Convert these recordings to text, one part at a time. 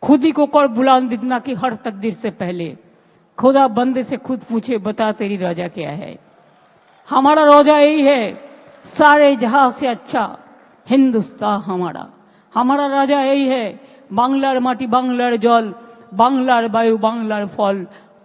खुद ही को कर बुलंद इतना कि हर तकदीर से पहले खुदा बंदे से खुद पूछे बता तेरी रजा क्या है। हमारा रोजा यही है, सारे जहां से अच्छा हिंदुस्तान हमारा। हमारा राजा यही है, बांग्लार माटी बांग्लार जल, बांग्लार वायु बांग्लार फल,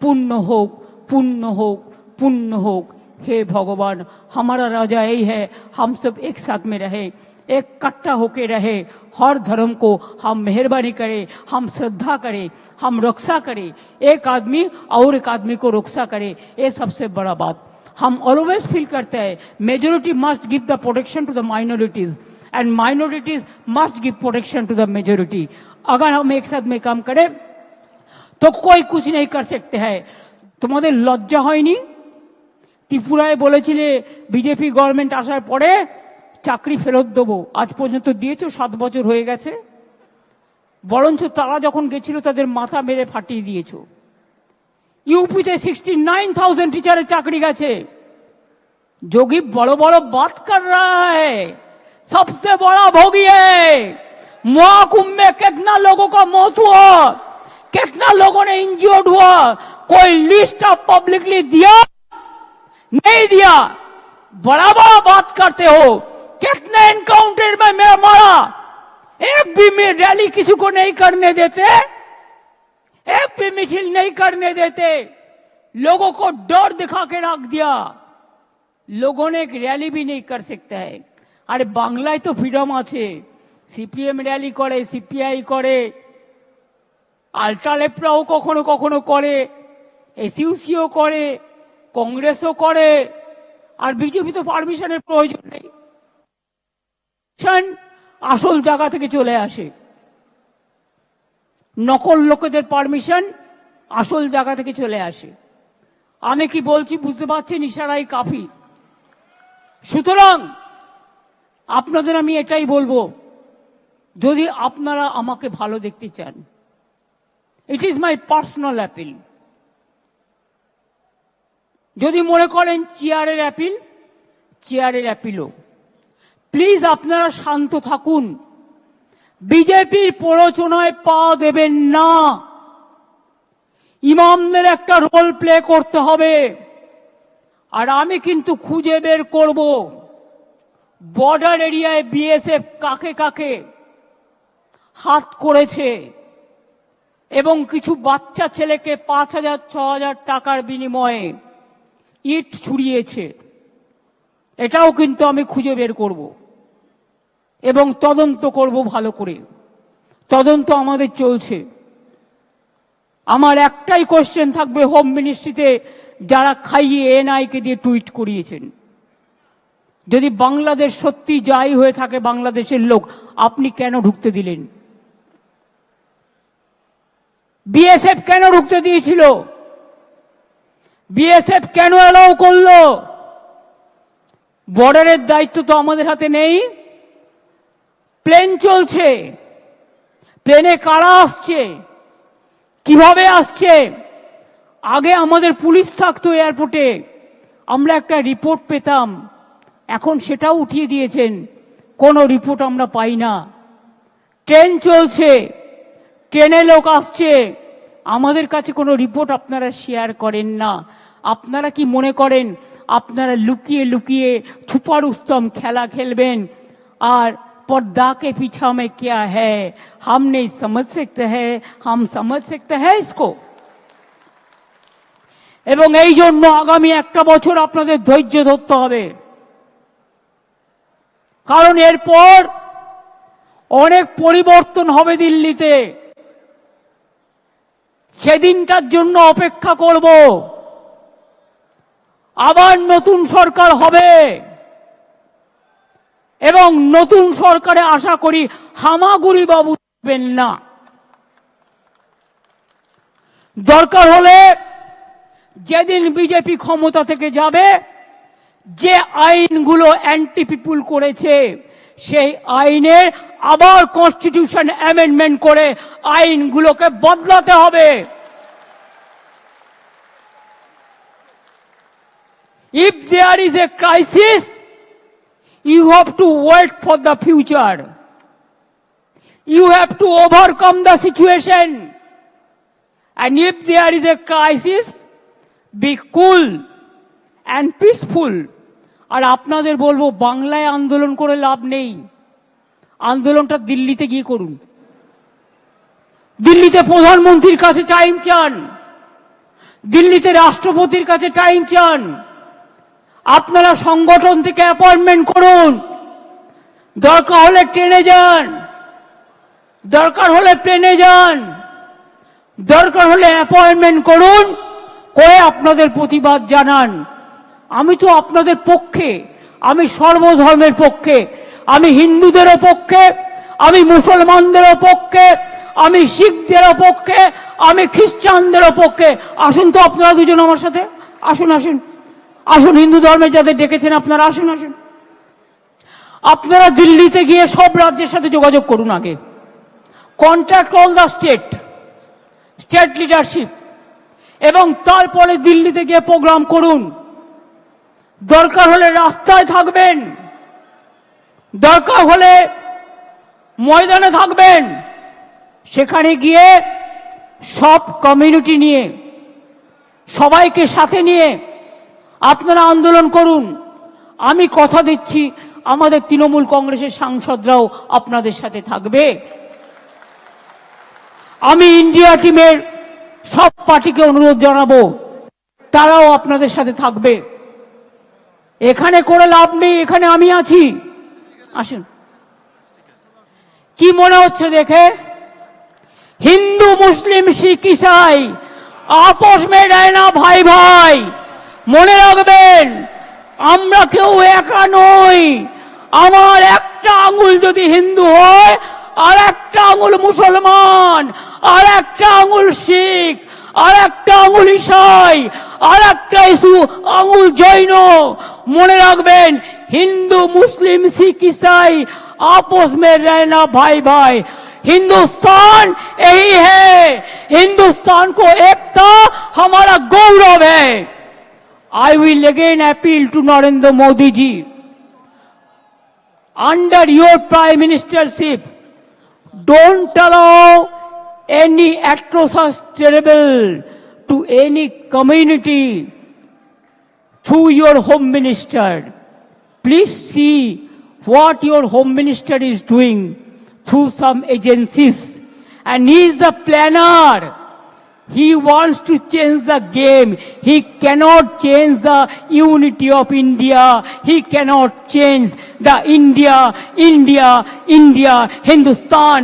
पुण्य होक पुण्य होक पुण्य होक। हे भगवान, हमारा राजा यही है, हम सब एक साथ में रहे, एक कट्टा होके रहे, हर धर्म को हम मेहरबानी करें, हम श्रद्धा करें, हम रक्षा करें, एक आदमी और एक आदमी को रक्षा करें। ये सबसे बड़ा बात हम ऑलवेज फील करते हैं। Majority must give the protection to the minorities and minorities must give protection to the majority. अगर हम एक साथ में काम करें तो कोई कुछ नहीं कर सकते हैं। তোমাদের লজ্জা হয়নি? ত্রিপুরায় বলেছিলে বিজেপি গভর্নমেন্ট আসার পরে চাকরি ফেরত দেবো, আজ পর্যন্ত দিয়েছো? 7 বছর হয়ে গেছে। বরঞ্চ তারা যখন গেছিল তাদের মাথা মেরে ফাটিয়ে দিয়েছো। यूपीতে 69,000 टीचर चाकरी गए। जोगी बड़ो बड़ो बात कर रहा है, सबसे बड़ा भोगी है। महाकुंभ में कितना लोगों का मौत हुआ, कितना लोगों ने इंजर्ड हुआ, कोई लिस्ट ऑफ पब्लिकली दिया? नहीं दिया। बड़ा बड़ा बात करते हो। कितने एनकाउंटर में मेरा मारा, एक भी रैली किसी को नहीं करने देते, एक भी मिছিল नहीं करने देते, लोगों को डर दिखा के रख दिया। लोगों ने एक रैली भी नहीं कर सकता है। अरे बांग्लाয় तो फ्रीडम আছে, সিপিএম র‍্যালি করে, সিপিআই করে, আল্ট্রালেফরাও কখনো কখনো করে, এসইউসিও করে, কংগ্রেসও করে, আর বিজেপি তো পারমিশনের প্রয়োজন নেই। আসল জায়গা থেকে চলে আসে, নকল লোকেদের পারমিশন আসল জায়গা থেকে চলে আসে। আমি কি বলছি বুঝতে পারছেন? ইশারাই কাফি। সুতরাং আপনাদের আমি এটাই বলবো, যদি আপনারা আমাকে ভালো দেখতে চান, it is my personal appeal. যদি মনে করেন চেয়ারের অ্যাপিল, চেয়ারের অ্যাপিলও। প্লিজ আপনারা শান্ত থাকুন, বিজেপির প্ররোচনায় পা দেবেন না। ইমামদের একটা রোল প্লে করতে হবে। আর আমি কিন্তু খুঁজে বের করব বর্ডার এরিয়ায় বিএসএফ কাকে কাকে হাত করেছে এবং কিছু বাচ্চা ছেলেকে 5,000-6,000 টাকার বিনিময়ে ইট ছুড়িয়েছে। এটাও কিন্তু আমি খুঁজে বের করব এবং তদন্ত করব ভালো করে। তদন্ত আমাদের চলছে। আমার একটাই কোশ্চেন থাকবে হোম মিনিস্ট্রিতে, যারা খাইয়ে এনআইকে দিয়ে টুইট করিয়েছেন, যদি বাংলাদেশ সত্যি যাই হয়ে থাকে বাংলাদেশের লোক, আপনি কেন ঢুকতে দিলেন? বিএসএফ কেন ঢুকতে দিয়েছিল? বিএসএফ কেন এলাও করলো? বর্ডারের দায়িত্ব তো আমাদের হাতে নেই। প্লেন চলছে, প্লেনে কারা আসছে, কিভাবে আসছে? আগে আমাদের পুলিশ থাকতো এয়ারপোর্টে, আমরা একটা রিপোর্ট পেতাম, এখন সেটাও উঠিয়ে দিয়েছেন, কোনো রিপোর্ট আমরা পাই না। ট্রেন চলছে, ট্রেনে লোক আসছে, আমাদের কাছে কোনো রিপোর্ট আপনারা শেয়ার করেন না। আপনারা কি মনে করেন আপনারা লুকিয়ে লুকিয়ে छुपा रुस्तम खेला खेलबेन और पर्दा के पीछा में क्या है हम नहीं समझ सकते हैं? हम समझ सकते हैं इसको। এবং এই জন্য আগামী একটা বছর আপনাদের ধৈর্য ধরতে হবে, কারণ এরপর অনেক পরিবর্তন হবে দিল্লিতে। সেদিনটার জন্য অপেক্ষা করব। আবার নতুন সরকার হবে এবং নতুন সরকারে আশা করি হামাগুড়ি বাবু থাকবেন না। দরকার হলে যেদিন বিজেপি ক্ষমতা থেকে যাবে, যে আইনগুলো অ্যান্টি পিপুল করেছে সেই আইনের আবার কনস্টিটিউশন অ্যামেন্ডমেন্ট করে আইনগুলোকে বদলাতে হবে। If there is a crisis, you have to wait for the future. You have to overcome the situation. And if there is a crisis, be cool and peaceful. আর আপনাদের বলবো বাংলায় আন্দোলন করে লাভ নেই, আন্দোলনটা দিল্লিতে গিয়ে করুন। দিল্লিতে প্রধানমন্ত্রীর কাছে টাইম চান, দিল্লিতে রাষ্ট্রপতির কাছে টাইম চান। আপনারা সংগঠন থেকে অ্যাপয়েন্টমেন্ট করুন, দরকার হলে ট্রেনে যান, দরকার হলে প্লেনে যান, দরকার হলে অ্যাপয়েন্টমেন্ট করুন, করে আপনাদের প্রতিবাদ জানান। আমি তো আপনাদের পক্ষে, আমি সর্বধর্মের পক্ষে, আমি হিন্দুদেরও পক্ষে, আমি মুসলমানদেরও পক্ষে, আমি শিখদেরও পক্ষে, আমি খ্রিস্টানদেরও পক্ষে। আসুন তো আপনারা দুজন আমার সাথে, আসুন আসুন আসুন, হিন্দু ধর্মের যাদের ডেকেছেন আপনারা আসুন আসুন। আপনারা দিল্লিতে গিয়ে সব রাজ্যের সাথে যোগাযোগ করুন, আগে contact all the state leadership, এবং তারপরে দিল্লিতে গিয়ে প্রোগ্রাম করুন। দরকার হলে রাস্তায় থাকবেন, দরকার হলে ময়দানে থাকবেন, সেখানে গিয়ে সব কমিউনিটি নিয়ে, সবাইকে সাথে নিয়ে আপনারা আন্দোলন করুন। আমি কথা দিচ্ছি আমাদের তৃণমূল কংগ্রেসের সাংসদরাও আপনাদের সাথে থাকবে। আমি ইন্ডিয়া টিমের সব পার্টিকে অনুরোধ জানাবো, তারাও আপনাদের সাথে থাকবে। এখানে করে লাভ নেই, এখানে আমি আছি, আসুন। কি মনে হচ্ছে দেখে? হিন্দু মুসলিম শিখ ইসাই আপস মে रहना ভাই ভাই। মনে রাখবেন আমরা কেউ একা নই। আমার একটা আঙুল যদি হিন্দু হয়, আর একটা আঙুল মুসলমান, আর একটা আঙুল শিখ, আর একটা আঙুল ইসাই, আর একটা আঙুল জৈন। মনে রাখবেন হিন্দু মুসলিম শিখ ইসাই आपस में रहना भाई भाई। हिंदुस्तान यही है, हिंदुस्तान को एकता हमारा गौरव है। I will again appeal to Narendra Modi ji, under your prime ministership, don't allow any atrocious terrible to any community through your home minister. Please see what your home minister is doing through some agencies, and he is the planner. He wants to change the game. He cannot change the unity of India. He cannot change the India, Hindustan,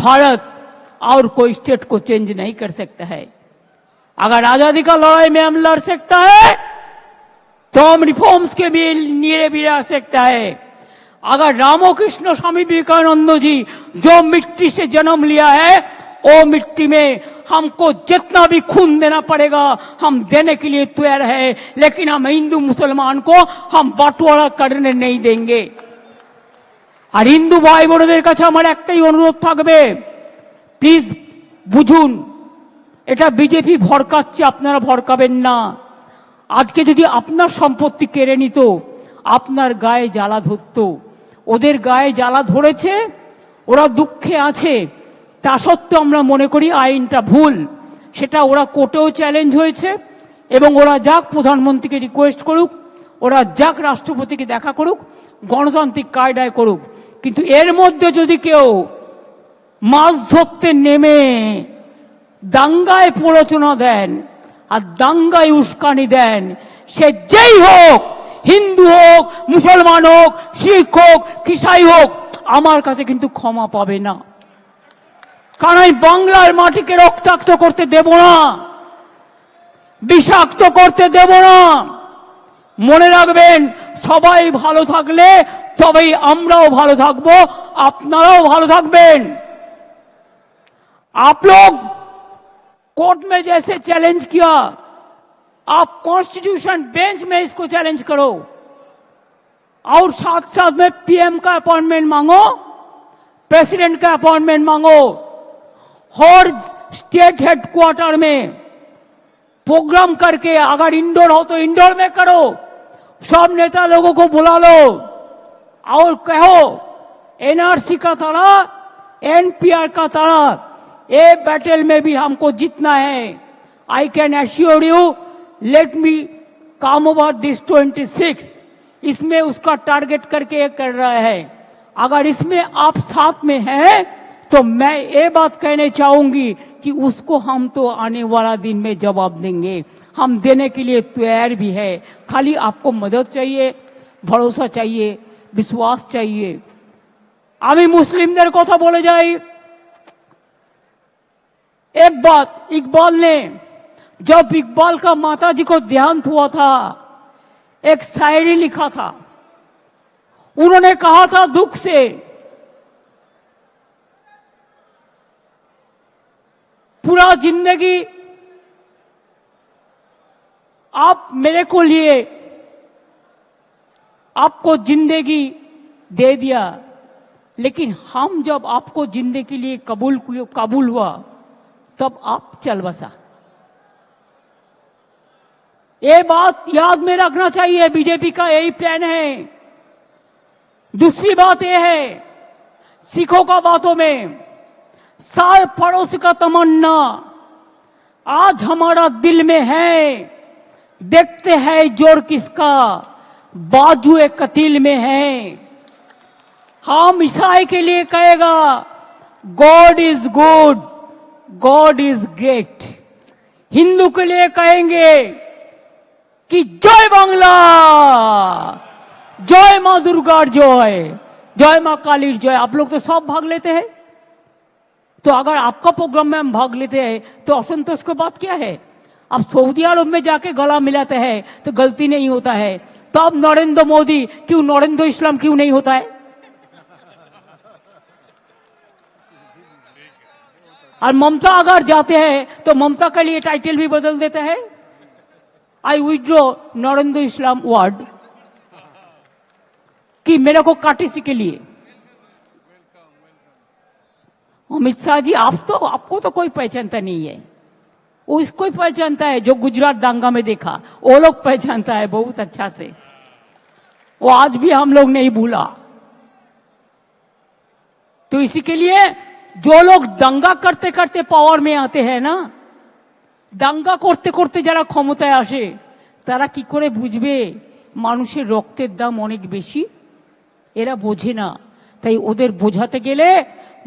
Bharat. और कोई state को change नहीं कर सकता है। अगर आजादी का लड़ाई में हम लड़ सकता है, तो हम रिफॉर्म्स के लिए भी आ सकता है। अगर रामकृष्ण स्वामी विवेकानंद जी जो मिट्टी से जन्म लिया है, वो मिट्टी में हमको जितना भी खून देना पड़ेगा हम देने के लिए तैयार है, लेकिन हम हिंदू मुसलमान को हम बंटवारा करने नहीं देंगे। और हिंदू भाई বোনদের কাছে আমার একটাই অনুরোধ থাকবে, প্লিজ বুঝুন, এটা বিজেপি ভড়কাচ্ছে, আপনারা ভড়কাবেন না। আজকে যদি আপনার সম্পত্তি কেড়ে নিত, আপনার গায়ে জ্বালা ধরতো। ওদের গায়ে জ্বালা ধরেছে, ওরা দুঃখে আছে, তা সত্ত্বেও আমরা মনে করি আইনটা ভুল। সেটা ওরা কোর্টেও চ্যালেঞ্জ হয়েছে, এবং ওরা যাক প্রধানমন্ত্রীকে রিকোয়েস্ট করুক, ওরা যাক রাষ্ট্রপতিকে দেখা করুক, গণতান্ত্রিক কায়দায় করুক। কিন্তু এর মধ্যে যদি কেউ মাছ ধরতে নেমে দাঙ্গায় প্ররোচনা দেন আর দাঙ্গায় উস্কানি দেন, সে যেই হোক, হিন্দু হোক, মুসলমান হোক, শিখ হোক, খ্রিস্টান হোক, আমার কাছে কিন্তু ক্ষমা পাবে না। কারণ আমি বাংলার মাটিকে রক্তাক্ত করতে দেব না, বিষাক্ত করতে দেব না। মনে রাখবেন, সবাই ভালো থাকলে তবেই আমরাও ভালো থাকবো, আপনারাও ভালো থাকবেন। आप लोग कोर्ट में जैसे चैलेंज किया, आप कॉन्स्टिट्यूशन बेंच में इसको चैलेंज करो, और साथ साथ में पीएम का अपॉइंटमेंट मांगो, प्रेसिडेंट का अपॉइंटमेंट मांगो। हर स्टेट हेडक्वार्टर में प्रोग्राम करके, अगर इंडोर हो तो इंडोर में करो, सब नेता लोगों को बुला लो और कहो एनआरसी का तरह, एनपीआर का तरह ये बैटल में भी हमको जीतना है। I can assure you, let me come over this 26, इसमें उसका टारगेट करके कर रहा है। अगर इसमें आप साथ में हैं तो मैं ये बात कहने चाहूंगी कि उसको हम तो आने वाला दिन में जवाब देंगे, हम देने के लिए तैयार भी है। खाली आपको मदद चाहिए, भरोसा चाहिए, विश्वास चाहिए। আমি মুসলিমদের কথা বলে যাই। एक बात इकबाल ने, जब इकबाल का माताजी को देहांत हुआ था, एक शायरी लिखा था। उन्होंने कहा था दुख से, पूरा जिंदगी आप मेरे को लिए, आपको जिंदगी दे दिया, लेकिन हम जब आपको जिंदगी के लिए कबूल हुआ तब आप चल बसा। ये बात याद में रखना चाहिए, बीजेपी का यही प्लान है। दूसरी बात यह है, सिखों का बातों में सार पड़ोस का तमन्ना आज हमारा दिल में है, देखते हैं जोर किसका बाजुए कतील में है। हम ईसाई के लिए कहेगा God is good, God is great. Hindu के लिए कहेंगे कि जय बांग्ला, जय मां दुर्गा जय, जय मां काली जय। आप लोग तो सब भाग लेते हैं, तो अगर आपका प्रोग्राम में हम भाग लेते हैं तो असंतोष की बात क्या है? आप सऊदी अरब में जाके गला मिलाते हैं तो गलती नहीं होता है, तो अब नरेंद्र मोदी क्यों, नरेंद्र इस्लाम क्यों नहीं होता है? और ममता अगर जाते हैं तो ममता के लिए टाइटल भी बदल देते हैं, आई विड्रॉ नरेंद्र इस्लाम वर्ड, कि मेरे को काटिसी के लिए। अमित शाह जी, आपको तो कोई पहचानता नहीं है, वो इसको ही पहचानता है जो गुजरात दांगा में देखा, वो लोग पहचानता है बहुत अच्छा से, वो आज भी हम लोग नहीं भूला। तो इसी के लिए जो लोग दंगा करते करते पावर में आते हैं ना, दंगा करते करते যারা ক্ষমতায় আসে তারা কি করে বুঝবে মানুষের রক্তের দাম অনেক বেশি? এরা বোঝে না। তাই ওদের বোঝাতে গেলে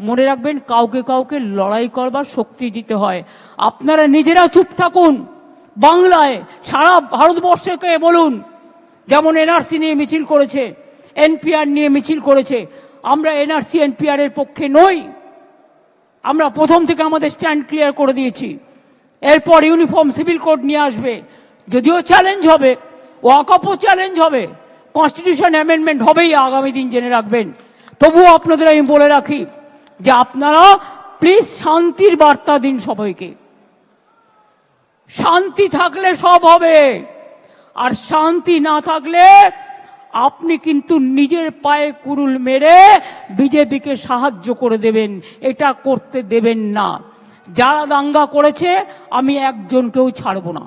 মনে রাখবেন কাউকে কাউকে লড়াই করবার শক্তি দিতে হয়। আপনারা নিজেরা চুপ থাকুন, বাংলায় সারা ভারতবর্ষকে বলুন, যেমন এনআরসি নিয়ে মিছিল করেছে, এনপিআর নিয়ে মিছিল করেছে, আমরা এনআরসি এনপিআর এর পক্ষে নই। আমরা প্রথম থেকে আমাদের স্ট্যান্ড ক্লিয়ার করে দিয়েছি। এরপর ইউনিফর্ম সিভিল কোড নিয়ে আসবে, যদিও চ্যালেঞ্জ হবে, ওয়াকফও চ্যালেঞ্জ হবে, কনস্টিটিউশন অ্যামেন্ডমেন্ট হবেই আগামী দিন, জেনে রাখবেন। তবুও আপনাদের আমি বলে রাখি যে আপনারা প্লিজ শান্তির বার্তা দিন সবাইকে। শান্তি থাকলে সব হবে, আর শান্তি না থাকলে আপনি কিন্তু নিজের পায়ে কুড়ুল মেরে বিজেপিকে সাহায্য করে দেবেন, এটা করতে দেবেন না। যারা দাঙ্গা করেছে আমি একজনকেও ছাড়ব না।